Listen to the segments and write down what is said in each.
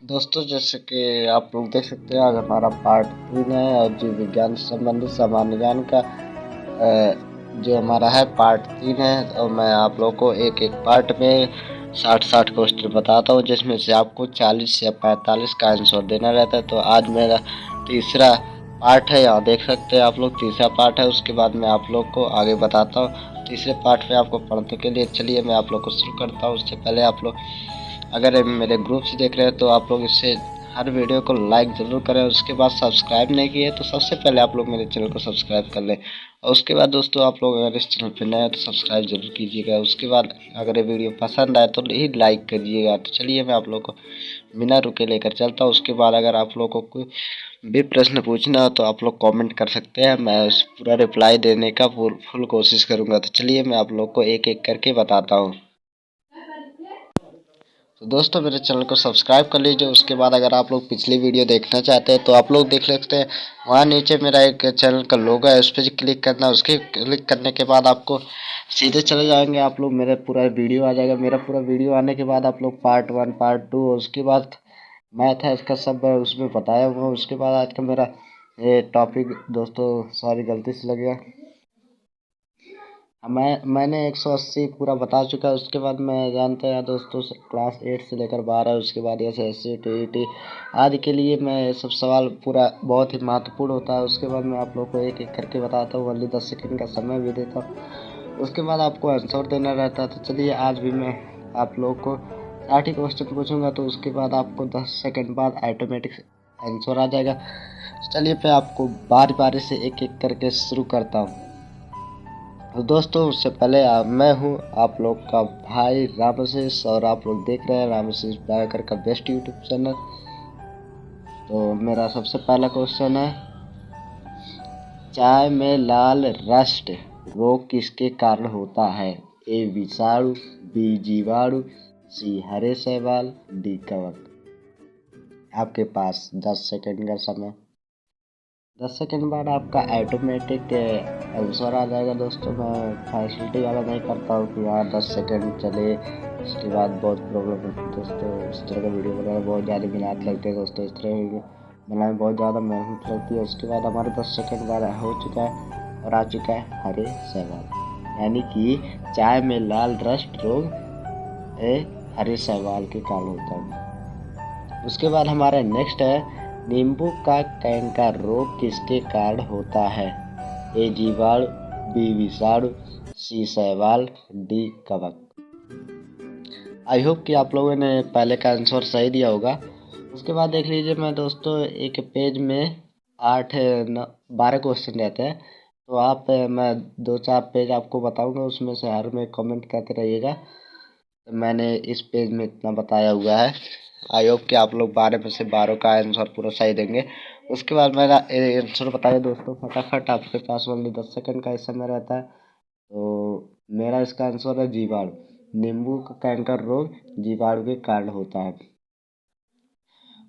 दोस्तों, जैसे कि आप लोग देख सकते हैं, आज हमारा पार्ट 3 है और जीव विज्ञान से संबंधित सामान्य ज्ञान का जो हमारा है पार्ट 3 है। और मैं आप लोगों को एक एक पार्ट में 60-60 क्वेश्चन बताता हूँ, जिसमें से आपको 40 या 45 का आंसर देना रहता है। तो आज मेरा तीसरा पार्ट है, यहाँ देख सकते हैं आप लोग, तीसरा पार्ट है। उसके बाद मैं आप लोग को आगे बताता हूँ तीसरे पार्ट में आपको पढ़ने के लिए। चलिए मैं आप लोग को शुरू करता हूँ। उससे पहले आप लोग अगर मेरे ग्रुप से देख रहे हैं तो आप लोग इससे हर वीडियो को लाइक ज़रूर करें। उसके बाद सब्सक्राइब नहीं किए तो सबसे पहले आप लोग मेरे चैनल को सब्सक्राइब कर लें। और उसके बाद दोस्तों, आप लोग अगर इस चैनल पर नए हैं तो सब्सक्राइब जरूर कीजिएगा। उसके बाद अगर ये वीडियो पसंद आए तो ही लाइक करिएगा। तो चलिए मैं आप लोग को बिना रुके लेकर चलता हूँ। उसके बाद अगर आप लोग को कोई भी प्रश्न पूछना हो तो आप लोग कमेंट कर सकते हैं, मैं उस पूरा रिप्लाई देने का फुल कोशिश करूँगा। तो चलिए मैं आप लोग को एक एक करके बताता हूँ। तो दोस्तों, मेरे चैनल को सब्सक्राइब कर लीजिए। उसके बाद अगर आप लोग पिछली वीडियो देखना चाहते हैं तो आप लोग देख सकते हैं, वहाँ नीचे मेरा एक चैनल का लोगो है, उस पर क्लिक करना। उसके क्लिक करने के बाद आपको सीधे चले जाएंगे आप लोग, मेरा पूरा वीडियो आ जाएगा। मेरा पूरा वीडियो आने के बाद आप लोग पार्ट 1 पार्ट 2 और उसके बाद मैथ है इसका सब उसमें बताया हुआ। उसके बाद आज का मेरा ये टॉपिक दोस्तों, सॉरी गलती से लग गया, मैंने 180 पूरा बता चुका है। उसके बाद मैं जानते हैं दोस्तों, क्लास 8 से लेकर 12, उसके बाद SSC TET आदि के लिए मैं सब सवाल पूरा बहुत ही महत्वपूर्ण होता है। उसके बाद मैं आप लोग को एक एक करके बताता हूँ, ओनली 10 सेकंड का समय भी देता हूँ। उसके बाद आपको आंसर देना रहता है। तो चलिए आज भी मैं आप लोग को 60 क्वेश्चन पूछूंगा, तो उसके बाद आपको 10 सेकंड बाद ऑटोमेटिक आंसर आ जाएगा। चलिए मैं आपको बारी बारी से एक एक करके शुरू करता हूँ। तो दोस्तों, उससे पहले मैं हूँ आप लोग का भाई रामशेष, और आप लोग देख रहे हैं रामशेष बायोकर का बेस्ट यूट्यूब चैनल। तो मेरा सबसे पहला क्वेश्चन है, चाय में लाल रस्ट रोग किसके कारण होता है? ए विषाणु, बी जीवाणु, सी हरे शैवाल, डी कवक। आपके पास 10 सेकंड का समय। 10 सेकंड बाद आपका ऑटोमेटिक आंसर आ जाएगा। दोस्तों, मैं फैसिलिटी वाला नहीं करता हूँ कि हाँ 10 सेकंड चले, उसके बाद बहुत प्रॉब्लम होती है दोस्तों। इस तरह का वीडियो बनाना बहुत ज़्यादा मेहनत लगती है दोस्तों, इस तरह वीडियो बनाने में बहुत ज़्यादा मेहनत लगती है। उसके बाद हमारे 10 सेकंड बाद हो चुका है और आ चुका है हरे शैवाल, यानी कि चाय में लाल रस्ट रोग हरे शैवाल के कारण होता है। उसके बाद हमारा नेक्स्ट है, नींबू का कैंकर रोग किसके कारण होता है? ए जीवाणु, बी विषाणु, सी शैवाल, डी कवक। आई होप कि आप लोगों ने पहले का आंसर सही दिया होगा। उसके बाद देख लीजिए, मैं दोस्तों एक पेज में 12 क्वेश्चन रहते हैं। तो आप मैं 2-4 पेज आपको बताऊंगा, उसमें से हर में कमेंट करते रहिएगा। तो मैंने इस पेज में इतना बताया हुआ है। आई होप कि आप लोग 12 में से 12 का आंसर पूरा सही देंगे। उसके बाद मेरा आंसर बताइए दोस्तों फटाफट, आपके पास ओनली 10 सेकंड का इस समय रहता है। तो मेरा इसका आंसर है जीवाणु। नींबू का कैंकर रोग जीवाणु के कारण होता है।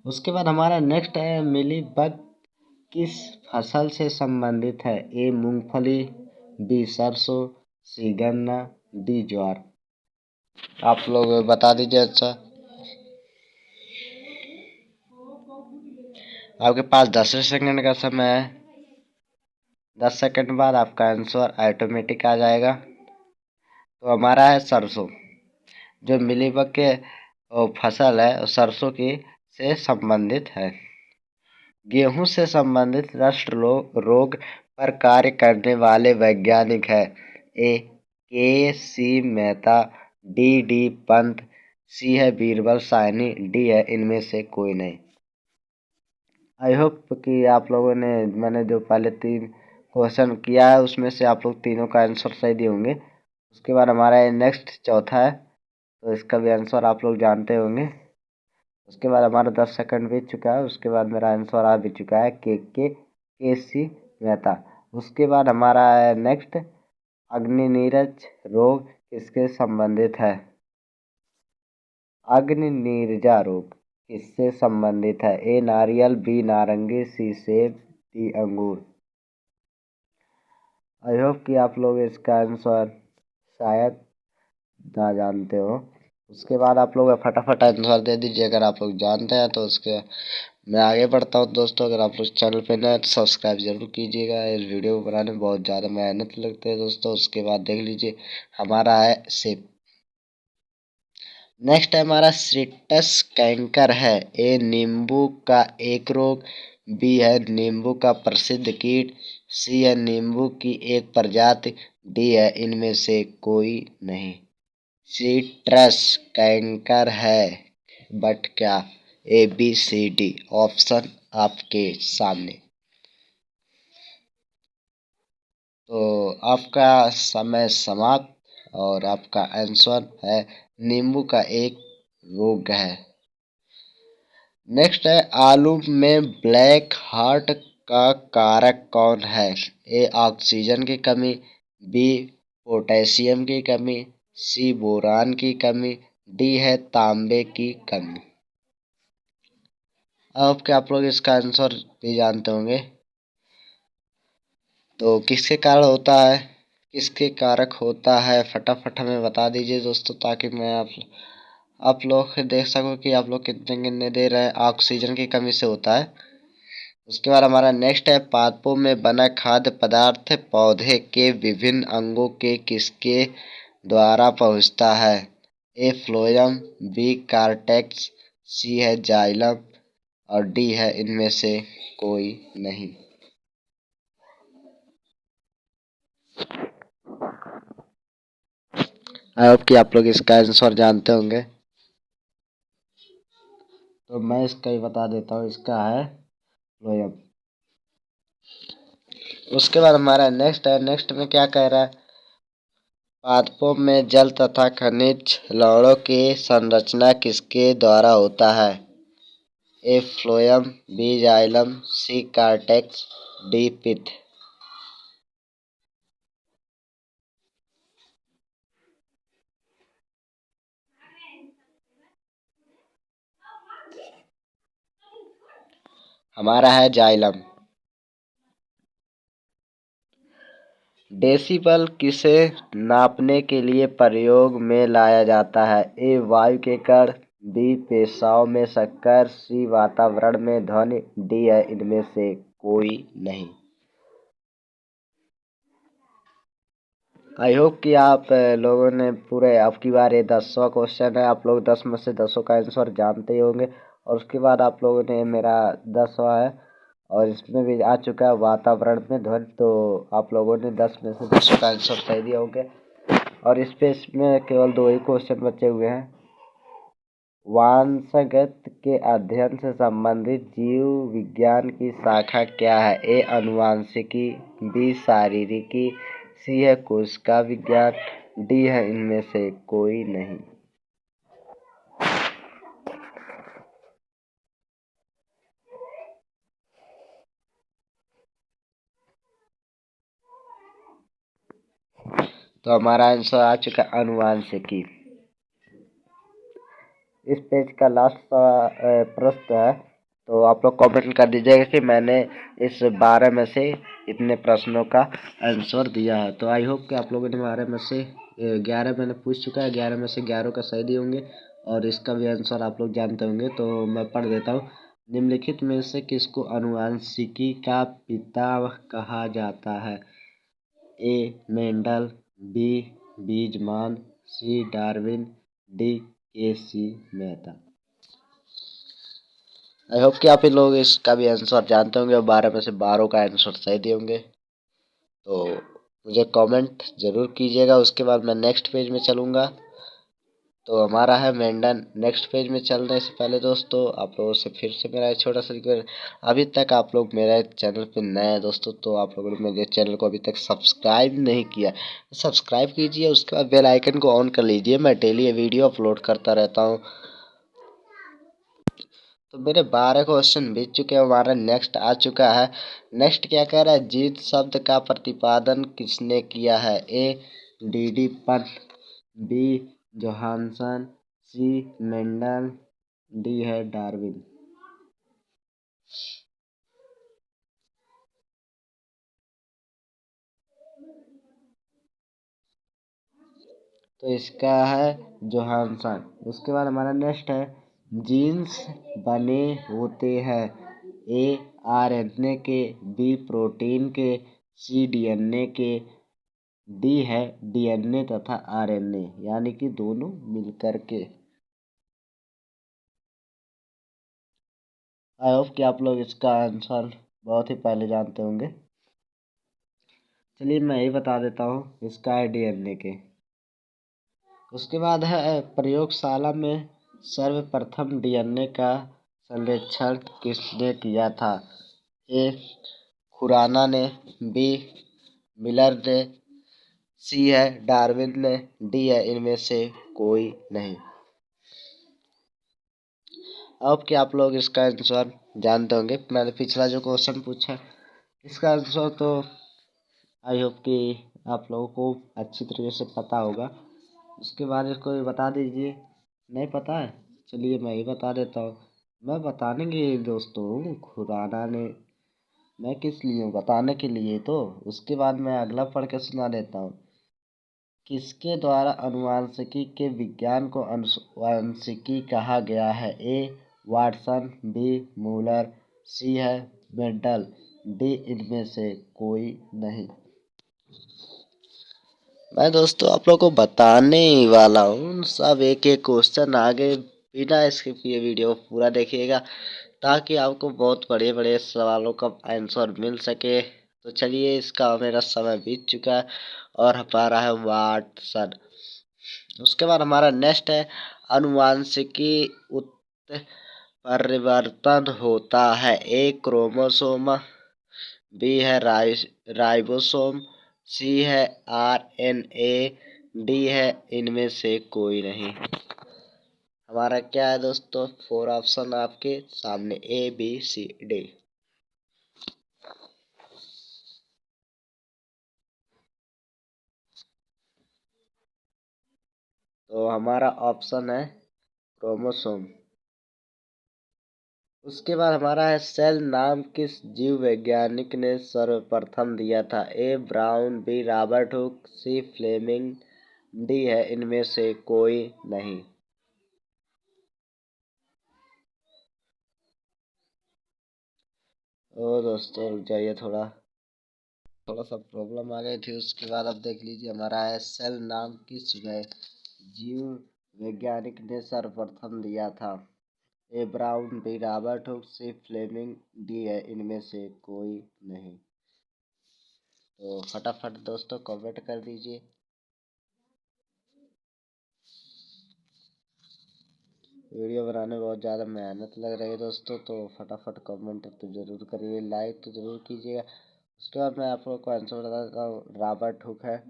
उसके बाद हमारा नेक्स्ट है, मिलीबग किस फसल से संबंधित है? ए मूंगफली, बी सरसों, सी गन्ना, डी ज्वार। आप लोग बता दीजिए। अच्छा, आपके पास 10 सेकंड का समय है। 10 सेकंड बाद आपका आंसर ऑटोमेटिक आ जाएगा। तो हमारा है सरसों। जो मिलीबग के फसल है सरसों की से संबंधित है। गेहूं से संबंधित रस्ट रोग पर कार्य करने वाले वैज्ञानिक है? ए के मेहता, डी पंत, सी है बीरबल साहनी, डी है इनमें से कोई नहीं। आई होप कि आप लोगों ने, मैंने जो पहले 3 क्वेश्चन किया है उसमें से आप लोग तीनों का आंसर सही दिए होंगे। उसके बाद हमारा नेक्स्ट चौथा है, तो इसका भी आंसर आप लोग जानते होंगे। उसके बाद हमारा 10 सेकंड बीत चुका है। उसके बाद मेरा आंसर आ भी चुका है, के सी मेहता। उसके बाद हमारा है नेक्स्ट, अग्निनीरज रोग किसके संबंधित है? अग्निनीरजा रोग किससे संबंधित है? ए नारियल, बी नारंगी, सी सेब, डी अंगूर। आई होप कि आप लोग इसका आंसर शायद ना जानते हो। उसके बाद आप लोग फटाफट आंसर दे दीजिए अगर आप लोग जानते हैं तो। उसके मैं आगे बढ़ता हूँ दोस्तों। अगर आप लोग चैनल पे नए हैं तो सब्सक्राइब जरूर कीजिएगा। इस वीडियो को बनाने में बहुत ज़्यादा मेहनत लगती है दोस्तों। उसके बाद देख लीजिए हमारा है सेब। नेक्स्ट है हमारा सिट्रस कैंकर है। ए नींबू का एक रोग, बी है नींबू का प्रसिद्ध कीट, सी है नींबू की एक प्रजाति, डी है इनमें से कोई नहीं। सिट्रस कैंकर है बट क्या? A B C D option आपके सामने। तो आपका समय समाप्त और आपका आंसर है नींबू का एक रोग है। नेक्स्ट है आलू में ब्लैक हार्ट का कारक कौन है? ए ऑक्सीजन की कमी, बी पोटेशियम की कमी, सी बोरान की कमी, डी है तांबे की कमी। अब क्या आप लोग इसका आंसर भी जानते होंगे? तो किसके कारण होता है, किसके कारक होता है, फटाफट हमें बता दीजिए दोस्तों, ताकि मैं आप लोग देख सकूं कि आप लोग कितने कितने दे रहे हैं। ऑक्सीजन की कमी से होता है। उसके बाद हमारा नेक्स्ट है पादपों में बना खाद्य पदार्थ पौधे के विभिन्न अंगों के किसके द्वारा पहुंचता है? ए फ्लोएम, बी कार्टेक्स, सी है जाइलम और डी है इनमें से कोई नहीं। आई होप कि आप लोग इसका आंसर जानते होंगे। तो मैं इसका ही बता देता हूँ, इसका है फ्लोएम। उसके बाद हमारा नेक्स्ट है। नेक्स्ट में क्या कह रहा है? पादपों में जल तथा खनिज लवणों की संरचना किसके द्वारा होता है? ए फ्लोएम, बी जाइलम, सी कार्टेक्स, डी पित्त। हमारा है जाइलम। डेसिबल किसे नापने के लिए प्रयोग में लाया जाता है? ए वायु के कण, बी पेशाब में शक्कर, सी वातावरण में ध्वनि, डी है इनमें से कोई नहीं। आई होप कि आप लोगों ने पूरे, अब की बार ये 10वां क्वेश्चन है। आप लोग 10 में से 10 का आंसर जानते ही होंगे। और उसके बाद आप लोगों ने मेरा 10वां है और इसमें भी आ चुका है वातावरण में ध्वनि। तो आप लोगों ने 10 में से 10 का आंसर सही दिया होंगे। और इस पे इसमें केवल 2 ही क्वेश्चन बचे हुए हैं। वंशगत के अध्ययन से संबंधित जीव विज्ञान की शाखा क्या है? ए आनुवंशिकी, बी शारीरिकी, सी है कोशिका विज्ञान, डी है इनमें से कोई नहीं। तो हमारा आंसर आ चुका आनुवंशिकी। इस पेज का लास्ट प्रश्न है। तो आप लोग कमेंट कर दीजिएगा कि मैंने इस 12 में से इतने प्रश्नों का आंसर दिया है। तो आई होप कि आप लोगों ने 12 में से 11 मैंने पूछ चुका है, 11 में से 11 का सही दिए होंगे और इसका भी आंसर आप लोग जानते होंगे। तो मैं पढ़ देता हूँ। निम्नलिखित में से किसको आनुवंशिकी का पिता कहा जाता है? ए मेंडल, बी बीजमान, C Darwin, D K C. Mehta. I hope कि आप ही लोग इसका भी आंसर जानते होंगे और 12 में से 12 का आंसर सही दिए होंगे। तो मुझे कमेंट ज़रूर कीजिएगा। उसके बाद मैं नेक्स्ट पेज में चलूँगा। तो हमारा है मेंढन। नेक्स्ट पेज में चलने से पहले दोस्तों आप लोगों से फिर से मेरा एक छोटा सा रिक्वेस्ट, अभी तक आप लोग मेरे चैनल पे नए हैं दोस्तों, तो आप लोगों ने मेरे चैनल को अभी तक सब्सक्राइब नहीं किया, सब्सक्राइब कीजिए। उसके बाद बेल आइकन को ऑन कर लीजिए। मैं डेली ये वीडियो अपलोड करता रहता हूँ। तो मेरे 12 क्वेश्चन बीत चुके हैं। हमारा नेक्स्ट आ चुका है। नेक्स्ट क्या कह रहा है? जीत शब्द का प्रतिपादन किसने किया है? A D Pant, B Johannsen, C Mendel, D है डार्विन। तो इसका है जोहानसन। उसके बाद हमारा नेक्स्ट है जीन्स बने होते हैं ए आरएनए के, बी प्रोटीन के, सी डीएनए के, डी है डीएनए तथा आरएनए यानी कि दोनों मिलकर के। आई होप कि आप लोग इसका आंसर बहुत ही पहले जानते होंगे। चलिए मैं ही बता देता हूँ, इसका है डीएनए के। उसके बाद है प्रयोगशाला में सर्वप्रथम डीएनए का सर्वेक्षण किसने किया था? ए खुराना ने, बी मिलर ने, सी है डार्विन ने, डी है इनमें से कोई नहीं। अब क्या आप लोग इसका आंसर जानते होंगे। मैंने पिछला जो क्वेश्चन पूछा इसका आंसर तो आई होप कि आप लोगों को अच्छी तरीके से पता होगा। उसके बाद इसको बता दीजिए। नहीं पता है? चलिए मैं ही बता देता हूँ। मैं बताने के लिए दोस्तों हूँ, खुराना ने। मैं किस लिए हूँ? बताने के लिए। तो उसके बाद मैं अगला पढ़ के सुना देता हूँ। किसके द्वारा अनुवांशिकी के विज्ञान को अनुवांशिकी कहा गया है? ए वाटसन, बी मूलर, सी है मेंडल, डी इनमें से कोई नहीं। मैं दोस्तों आप लोग को बताने ही वाला हूँ। सब एक एक क्वेश्चन आगे बिना स्किप किए वीडियो पूरा देखिएगा ताकि आपको बहुत बड़े बड़े सवालों का आंसर मिल सके। तो चलिए, इसका मेरा समय बीत चुका है और हमारा है वाटसन। उसके बाद हमारा नेक्स्ट है अनुवांशिकी उत्परिवर्तन होता है। ए क्रोमोसोम, बी है राइबोसोम, सी है आरएनए, डी है इनमें से कोई नहीं। हमारा क्या है दोस्तों? 4 ऑप्शन आपके सामने, ए बी सी डी। तो हमारा ऑप्शन है क्रोमोसोम। उसके बाद हमारा है सेल नाम किस जीव वैज्ञानिक ने सर्वप्रथम दिया था? ए ब्राउन, बी रॉबर्ट हुक, सी फ्लेमिंग, डी है इनमें से कोई नहीं। ओ दोस्तों रुक जाइए, थोड़ा सा प्रॉब्लम आ गई थी। उसके बाद अब देख लीजिए, हमारा है सेल नाम किस जीव वैज्ञानिक ने सर्वप्रथम दिया था? ए ब्राउन, बी रॉबर्ट हुक, सी फ्लेमिंग, डी है इनमें से कोई नहीं। तो फटाफट दोस्तों कमेंट कर दीजिए। वीडियो बनाने में बहुत ज़्यादा मेहनत लग रही है दोस्तों, तो फटाफट कमेंट तो ज़रूर करिए, लाइक तो ज़रूर कीजिएगा। उसके बाद मैं आप लोग को आंसर बता देता हूँ, रॉबर्ट हुक है।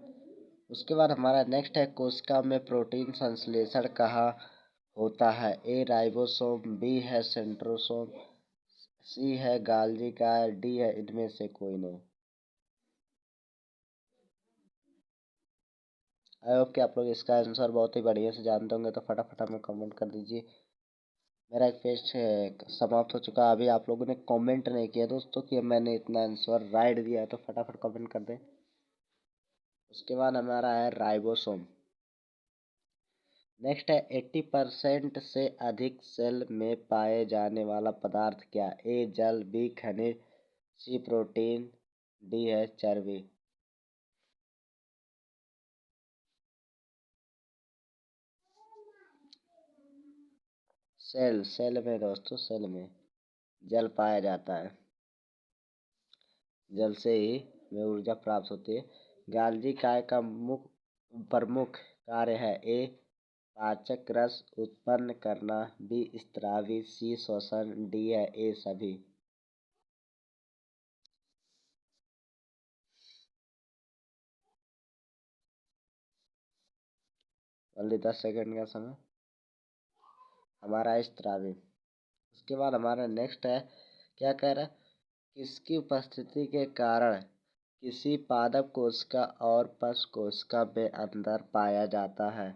उसके बाद हमारा नेक्स्ट है कोशिका में प्रोटीन संश्लेषण कहाँ होता है? ए राइबोसोम, बी है सेंट्रोसोम, सी है गाल्गी कार, डी है इनमें से कोई नहीं। आई होप कि आप लोग इसका आंसर बहुत ही बढ़िया से जानते होंगे, तो फटाफट हमें कमेंट कर दीजिए। मेरा एक पेज समाप्त हो चुका है। अभी आप लोगों ने कमेंट नहीं किया दोस्तों कि मैंने इतना आंसर राइट दिया है, तो फटाफट कमेंट कर दें। उसके बाद हमारा है राइबोसोम। नेक्स्ट है 80% से अधिक सेल में पाए जाने वाला पदार्थ क्या? ए जल, बी खनिज, सी प्रोटीन, डी है चर्बी। सेल में दोस्तों, सेल में जल पाया जाता है। जल से ही हमें ऊर्जा प्राप्त होती है। गाल्गी काय का प्रमुख कार्य है? ए पाचक रस उत्पन्न करना, बी स्रावी, सी श्वसन, डी है ए सभी। ओनली 10 सेकेंड का समय। हमारा स्रावी। उसके बाद हमारा नेक्स्ट है, क्या कह रहा है? किसकी उपस्थिति के कारण किसी पादप कोशिका और पश कोशिका में अंतर पाया जाता है?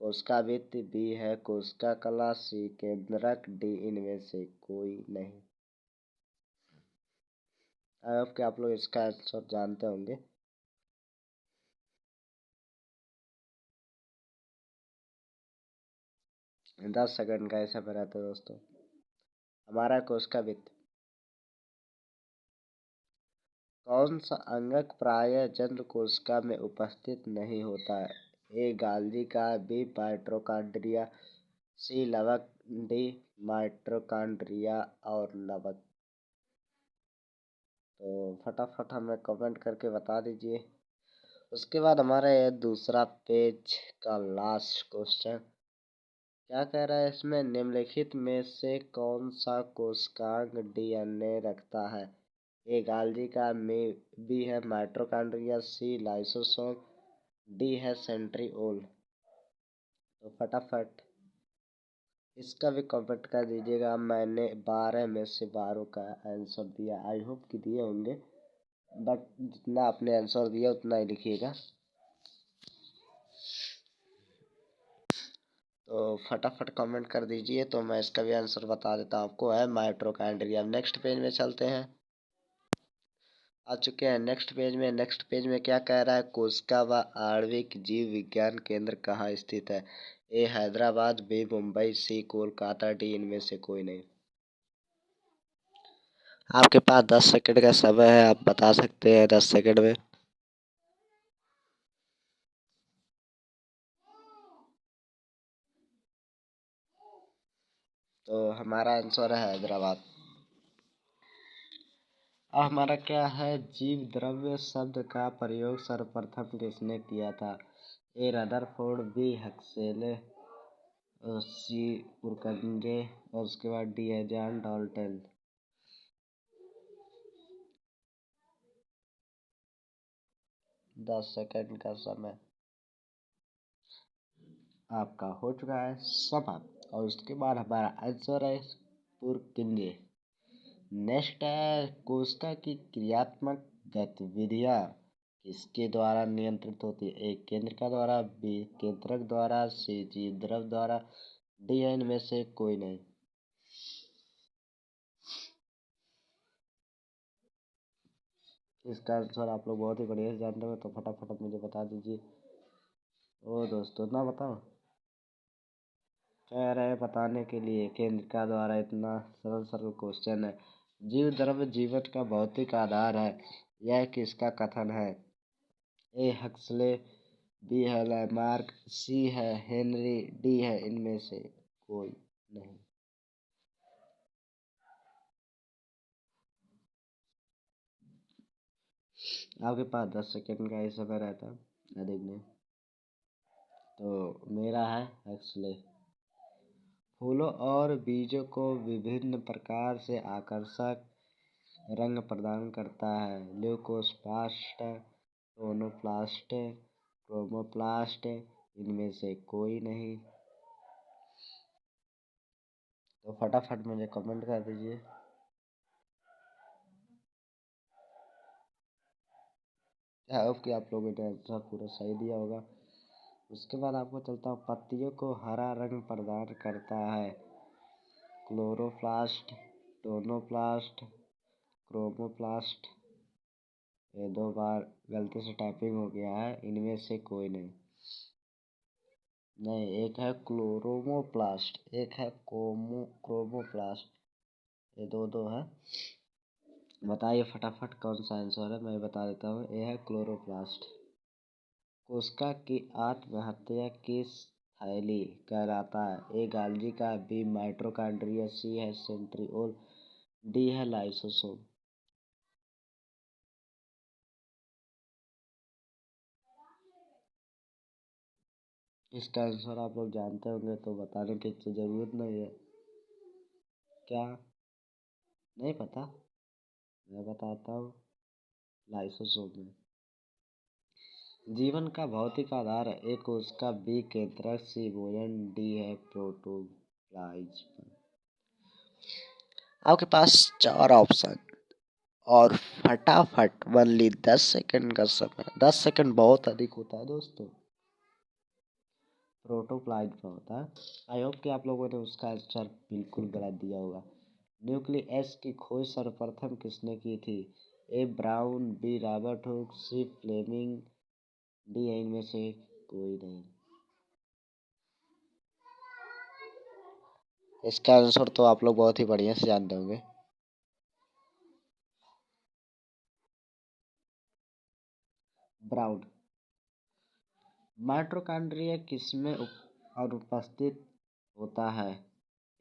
कोशिका भित्ति, बी है कोशिका कला, सी केंद्रक, डी इनमें से कोई नहीं। आई होप कि आप लोग इसका आंसर जानते होंगे। 10 सेकंड का समय रहता है दोस्तों। हमारा कोशिका भित्ति। कौन सा अंगक प्रायः जंतु कोशिका में उपस्थित नहीं होता है? ए गाल्जी का, बी माइटोकॉन्ड्रिया, सी लवक, डी माइटोकॉन्ड्रिया और लवक। तो फटाफट हमें कमेंट करके बता दीजिए। उसके बाद हमारा ये दूसरा पेज का लास्ट क्वेश्चन क्या कह रहा है इसमें? निम्नलिखित में से कौन सा कोशिकांग डीएनए रखता है? ए गाल्जी का, बी है माइटोकॉन्ड्रिया, सी लाइसोसोम, डी है सेंट्रिओल। तो फटाफट इसका भी कमेंट कर दीजिएगा। मैंने 12 में से 12 का आंसर दिया। आई होप कि दिए होंगे, बट जितना आपने आंसर दिया उतना ही लिखिएगा। तो फटाफट कमेंट कर दीजिए। तो मैं इसका भी आंसर बता देता हूँ आपको, है माइटोकॉन्ड्रिया। नेक्स्ट पेज में चलते हैं। आ चुके हैं नेक्स्ट पेज में। नेक्स्ट पेज में क्या कह रहा है? कोशिका व आणविक जीव विज्ञान केंद्र कहाँ स्थित है? ए हैदराबाद, बी मुंबई, सी कोलकाता, डी इनमें से कोई नहीं। आपके पास 10 सेकंड का समय है, आप बता सकते हैं 10 सेकंड में। तो हमारा आंसर है हैदराबाद। अब हमारा क्या है? जीव द्रव्य शब्द का प्रयोग सर्वप्रथम किसने किया था? ए रदरफोर्ड, बी हक्सले, सी पुरकंजे और उसके बाद डी है जॉन डाल्टन। 10 सेकंड का समय आपका हो चुका है समाप्त। और उसके बाद हमारा आंसर है पुरकिंजे। नेक्स्ट है कोशिका की क्रियात्मक गतिविधियां किसके द्वारा नियंत्रित होती है? ए केंद्रिका द्वारा, बी केंद्रक द्वारा, सी जीव द्रव द्वारा, डी है इनमें से कोई नहीं। इसका आंसर आप लोग बहुत ही बढ़िया से जानते हो, तो फटाफट मुझे बता दीजिए। ओ दोस्तों, ना बताओ, कह रहे बताने के लिए केंद्रिका द्वारा। इतना सरल सरल क्वेश्चन है। जीव द्रव्य जीवन का भौतिक आधार है, यह किसका कथन है? ए हक्सले, बी है लैमार्क, सी है हेनरी, डी है इनमें से कोई नहीं। आपके पास 10 सेकंड का ही समय रहता है, अधिक नहीं। तो मेरा है हक्सले। फूलों और बीजों को विभिन्न प्रकार से आकर्षक रंग प्रदान करता है। ल्यूकोप्लास्ट, टोनोप्लास्ट, क्रोमोप्लास्ट, इनमें से कोई नहीं। तो फटाफट मुझे कमेंट कर दीजिए। आई होप कि आप लोगों ने आंसर पूरा सही दिया होगा। उसके बाद आपको चलता हूँ। पत्तियों को हरा रंग प्रदान करता है। Chloroplast, tonoplast, chromoplast. ये 2 बार गलती से टाइपिंग हो गया है, इनमें से कोई नहीं। नहीं, एक है क्लोरोमोप्लास्ट, एक है क्रोमोप्लास्ट। ये दो दो है। बताइए फटाफट कौन सा आंसर है? मैं बता देता हूँ, ये है क्लोरोप्लास्ट। कोशिका की आत्महत्या किस थैली कहलाता है? ए गाल्जी का, बी माइटोकॉन्ड्रिया, सी है सेंट्रिओल, डी है लाइसोसोम। इसका आंसर आप लोग जानते होंगे, तो बताने की तो जरूरत नहीं है। क्या नहीं पता? मैं बताता हूँ, लाइसोसोम है। जीवन का भौतिक आधार है। ए कोशिका, बी केंद्रक, सी भोजन, डी है प्रोटोप्लाज्म। आपके पास 4 ऑप्शन और फटाफट ओनली 10 सेकंड का समय। 10 सेकंड बहुत अधिक होता है दोस्तों। प्रोटोप्लाज्म होता है। आई होप कि आप लोगों ने उसका आंसर बिल्कुल गलत दिया होगा। न्यूक्लियस की खोज सर्वप्रथम किसने की थी? ए ब्राउन, बी रॉबर्ट हुक, सी फ्लेमिंग, डी इनमें से कोई नहीं। इसका आंसर तो आप लोग बहुत ही बढ़िया से जानते होंगे। ब्राउन। माइटोकॉन्ड्रिया किसमें अनुपस्थित होता है?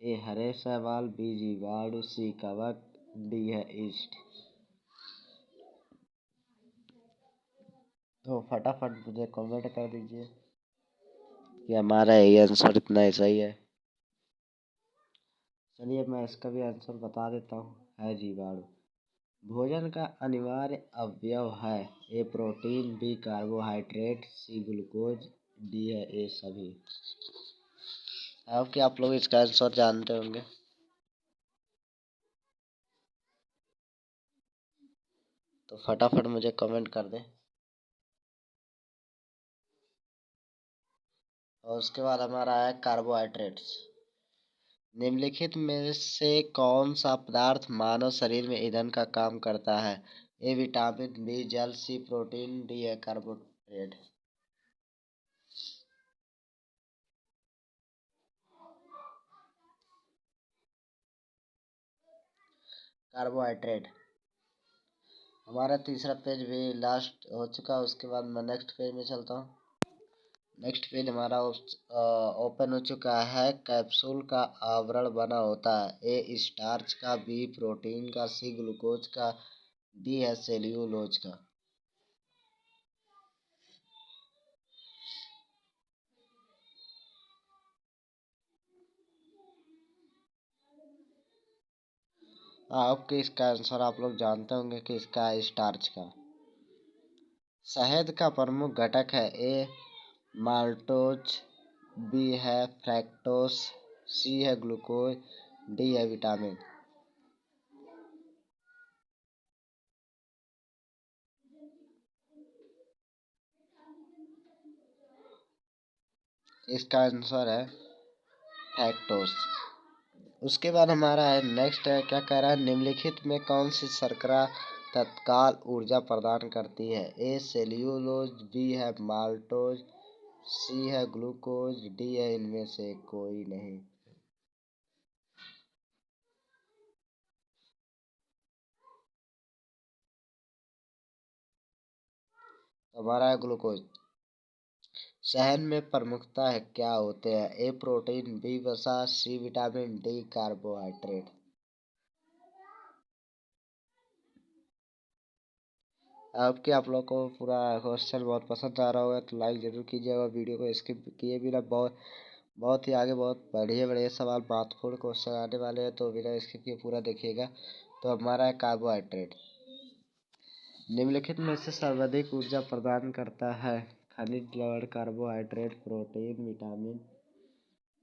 ए हरे शैवाल, बी जीवाणु, सी कवक, डी है ईस्ट। तो फटाफट मुझे कमेंट कर दीजिए कि हमारा ये आंसर इतना ही सही है। चलिए मैं इसका भी आंसर बता देता हूँ, है जीवाणु। भोजन का अनिवार्य अवयव है? A protein, B carbohydrate, C glucose, D है ए सभी। अब क्या आप लोग इसका आंसर जानते होंगे। तो फटाफट मुझे कमेंट कर दें। और उसके बाद हमारा है कार्बोहाइड्रेट्स। निम्नलिखित में से कौन सा पदार्थ मानव शरीर में ईंधन का काम करता है? ए विटामिन, बी जल, सी प्रोटीन, डी है कार्बोहाइड्रेट। कार्बोहाइड्रेट। हमारा तीसरा पेज भी लास्ट हो चुका है। उसके बाद मैं नेक्स्ट पेज में चलता हूँ। नेक्स्ट पेज हमारा ओपन हो चुका है। कैप्सूल का आवरण बना होता है? ए स्टार्च का, बी प्रोटीन का, सी ग्लूकोज का, डी है सेल्यूलोज का। आपके इसका आंसर आप लोग जानते होंगे कि इसका है स्टार्च का। शहद का प्रमुख घटक है? ए माल्टोज, बी है फ्रैक्टोस, सी है ग्लूकोज, डी है विटामिन। इसका आंसर है फ्रैक्टोस। उसके बाद हमारा है नेक्स्ट है, क्या कह रहा है, निम्नलिखित में कौन सी शर्करा तत्काल ऊर्जा प्रदान करती है? ए सेल्यूलोज, बी है माल्टोज, सी है ग्लूकोज, डी है इनमें से कोई नहीं। हमारा है ग्लूकोज। शहद में प्रमुखता है क्या होते हैं? ए प्रोटीन, बी वसा, सी विटामिन, डी कार्बोहाइड्रेट। आपके आप लोग को पूरा क्वेश्चन बहुत पसंद आ रहा होगा तो लाइक जरूर कीजिएगा। वीडियो को स्किप किए बिना बहुत बहुत ही आगे बहुत बढ़िया बढ़िया सवाल महत्वपूर्ण क्वेश्चन आने वाले हैं, तो बिना स्किप किए पूरा देखिएगा। तो हमारा है कार्बोहाइड्रेट। निम्नलिखित में से सर्वाधिक ऊर्जा प्रदान करता है? खनिज लवण, कार्बोहाइड्रेट, प्रोटीन, विटामिन।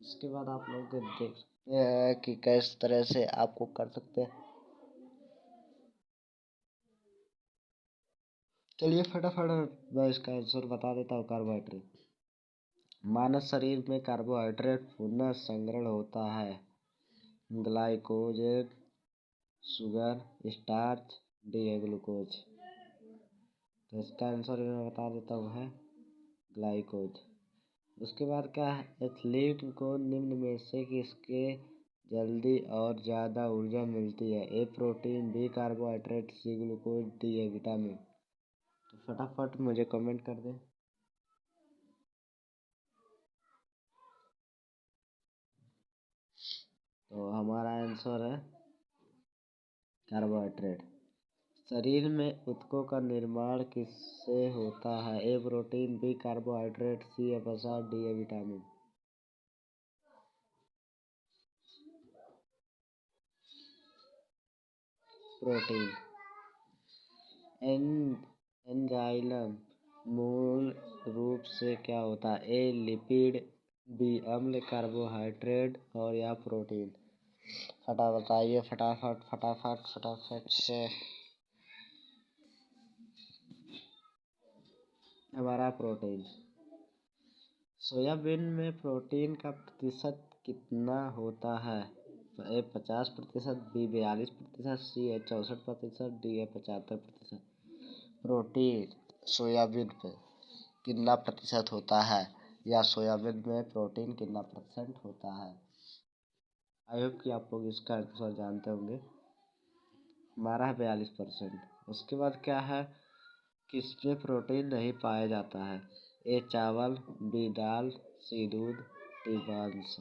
इसके बाद आप लोग देख सकते हैं कि किस तरह से आपको कर सकते हैं। चलिए फटाफट मैं इसका आंसर बता देता हूँ। कार्बोहाइड्रेट। मानव शरीर में कार्बोहाइड्रेट पुनः संग्रहण होता है? ग्लाइकोजेन, शुगर, स्टार्च, डी है ग्लूकोज। तो इसका आंसर मैं बता देता हूँ, है ग्लाइकोज। उसके बाद क्या है, एथलीट को निम्न में से किसके जल्दी और ज़्यादा ऊर्जा मिलती है? A protein, B carbohydrate, C glucose, D है विटामिन। तो फटाफट मुझे कमेंट कर दें। तो हमारा आंसर है कार्बोहाइड्रेट। शरीर में ऊतकों का निर्माण किससे होता है? ए प्रोटीन, बी कार्बोहाइड्रेट, सी है वसा, डी है विटामिन। प्रोटीन। एन एंजाइम मूल रूप से क्या होता है? ए लिपिड, बी अम्ल, कार्बोहाइड्रेट और या प्रोटीन। बताइए फटाफट फटाफट फटाफट से। हमारा प्रोटीन। सोयाबीन में प्रोटीन का प्रतिशत कितना होता है? ए 50%, बी 42%, सी है 64%, डी है 75%। प्रोटीन सोयाबीन पे कितना प्रतिशत होता है, या सोयाबीन में प्रोटीन कितना परसेंट होता है? आई होप कि आप लोग इसका आंसर जानते होंगे। हमारा है 42%। उसके बाद क्या है, किसमें प्रोटीन नहीं पाया जाता है? ए चावल, बी दाल, सी दूध, डी मांस।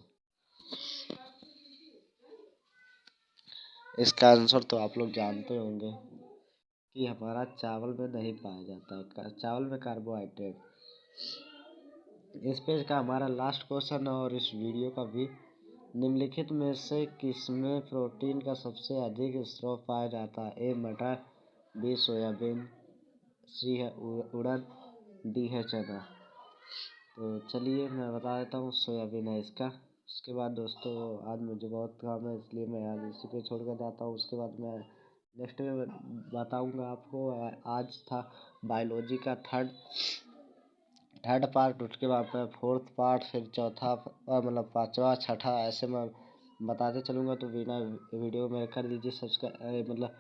इसका आंसर तो आप लोग जानते होंगे कि हमारा चावल में नहीं पाया जाता है। चावल में कार्बोहाइड्रेट। इस पेज का हमारा लास्ट क्वेश्चन और इस वीडियो का भी, निम्नलिखित में से किसमें प्रोटीन का सबसे अधिक स्रोत पाया जाता है? ए मटर, बी सोयाबीन, सी है उड़द, डी है चना। तो चलिए मैं बता देता हूँ, सोयाबीन है इसका। उसके बाद दोस्तों आज मुझे बहुत काम है, इसलिए मैं आज इसी पे छोड़ कर जाता हूँ। उसके बाद मैं नेक्स्ट में बताऊँगा आपको। आज था बायोलॉजी का थर्ड पार्ट, उसके बाद में फोर्थ पार्ट, फिर चौथा मतलब पाँचवा छठा, ऐसे मैं बताते चलूँगा। तो बिना वीडियो में कर दीजिए सब्सक्राइब, मतलब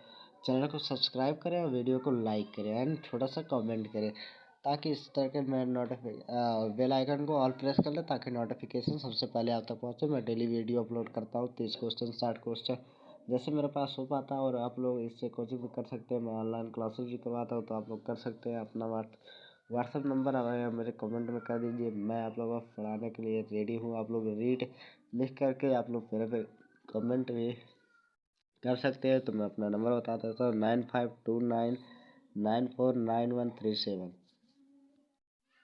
चैनल को सब्सक्राइब करें और वीडियो को लाइक करें एंड छोटा सा कमेंट करें, ताकि इस तरह के मैं बेल आइकन को ऑल प्रेस कर ले, ताकि नोटिफिकेशन सबसे पहले आप तक पहुँचे। मैं डेली वीडियो अपलोड करता हूँ, 30 क्वेश्चन 60 क्वेश्चन जैसे मेरे पास हो पाता है। और आप लोग इससे कोचिंग भी कर सकते हैं, मैं ऑनलाइन क्लासेस भी करवाता हूँ, तो आप लोग कर सकते हैं। अपना व्हाट्सअप नंबर मेरे कमेंट में कर दीजिए, मैं आप लोगों को पढ़ाने के लिए रेडी हूँ। आप लोग रीड लिख करके आप लोग मेरे पे कमेंट भी कर सकते हैं। तो मैं अपना नंबर बता देता हूँ, 9529949137।